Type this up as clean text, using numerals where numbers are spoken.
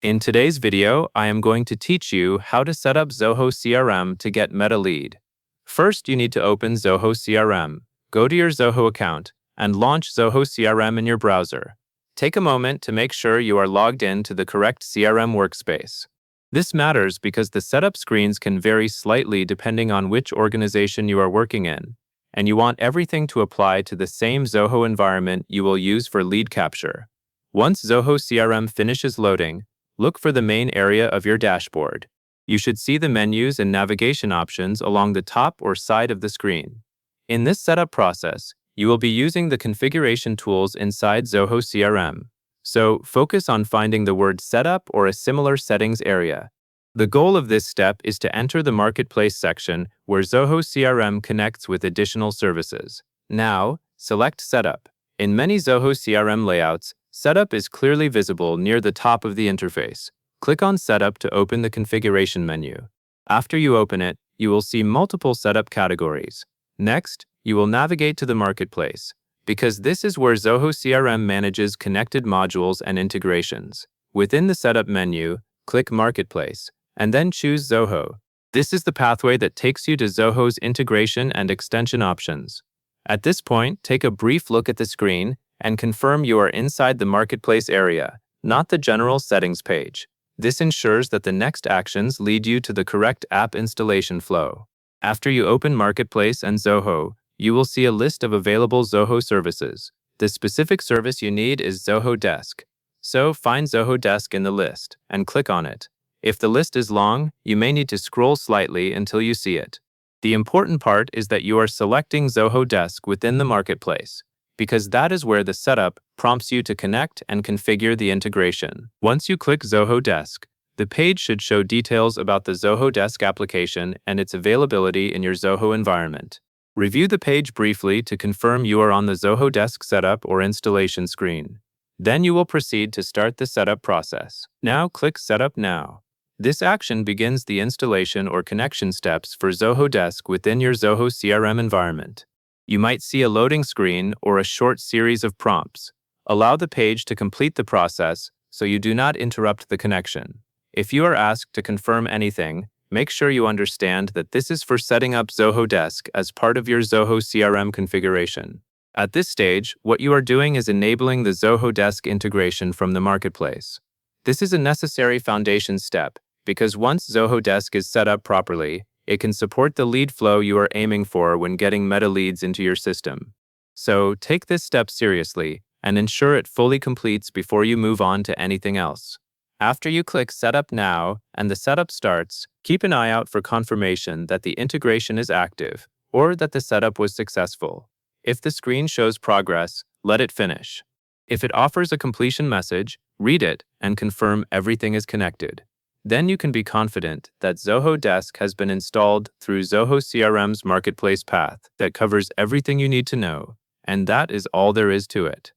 In today's video, I am going to teach you how to set up Zoho CRM to get meta lead. First, you need to open Zoho CRM. Go to your Zoho account and launch Zoho CRM in your browser. Take a moment to make sure you are logged in to the correct CRM workspace. This matters because the setup screens can vary slightly depending on which organization you are working in, and you want everything to apply to the same Zoho environment you will use for lead capture. Once Zoho CRM finishes loading, look for the main area of your dashboard. You should see the menus and navigation options along the top or side of the screen. In this setup process, you will be using the configuration tools inside Zoho CRM. So focus on finding the word Setup or a similar settings area. The goal of this step is to enter the Marketplace section where Zoho CRM connects with additional services. Now, select Setup. In many Zoho CRM layouts, Setup is clearly visible near the top of the interface. Click on Setup to open the configuration menu. After you open it, you will see multiple setup categories. Next, you will navigate to the Marketplace, because this is where Zoho CRM manages connected modules and integrations. Within the Setup menu, click Marketplace, and then choose Zoho. This is the pathway that takes you to Zoho's integration and extension options. At this point, take a brief look at the screen and confirm you are inside the Marketplace area, not the general settings page. This ensures that the next actions lead you to the correct app installation flow. After you open Marketplace and Zoho, you will see a list of available Zoho services. The specific service you need is Zoho Desk. So find Zoho Desk in the list and click on it. If the list is long, you may need to scroll slightly until you see it. The important part is that you are selecting Zoho Desk within the Marketplace, because that is where the setup prompts you to connect and configure the integration. Once you click Zoho Desk, the page should show details about the Zoho Desk application and its availability in your Zoho environment. Review the page briefly to confirm you are on the Zoho Desk setup or installation screen. Then you will proceed to start the setup process. Now click Setup Now. This action begins the installation or connection steps for Zoho Desk within your Zoho CRM environment. You might see a loading screen or a short series of prompts. Allow the page to complete the process so you do not interrupt the connection. If you are asked to confirm anything, make sure you understand that this is for setting up Zoho Desk as part of your Zoho CRM configuration. At this stage, what you are doing is enabling the Zoho Desk integration from the Marketplace. This is a necessary foundation step because once Zoho Desk is set up properly, it can support the lead flow you are aiming for when getting meta leads into your system. So take this step seriously and ensure it fully completes before you move on to anything else. After you click Setup Now and the setup starts, keep an eye out for confirmation that the integration is active or that the setup was successful. If the screen shows progress, let it finish. If it offers a completion message, read it and confirm everything is connected. Then you can be confident that Zoho Desk has been installed through Zoho CRM's Marketplace path that covers everything you need to know, and that is all there is to it.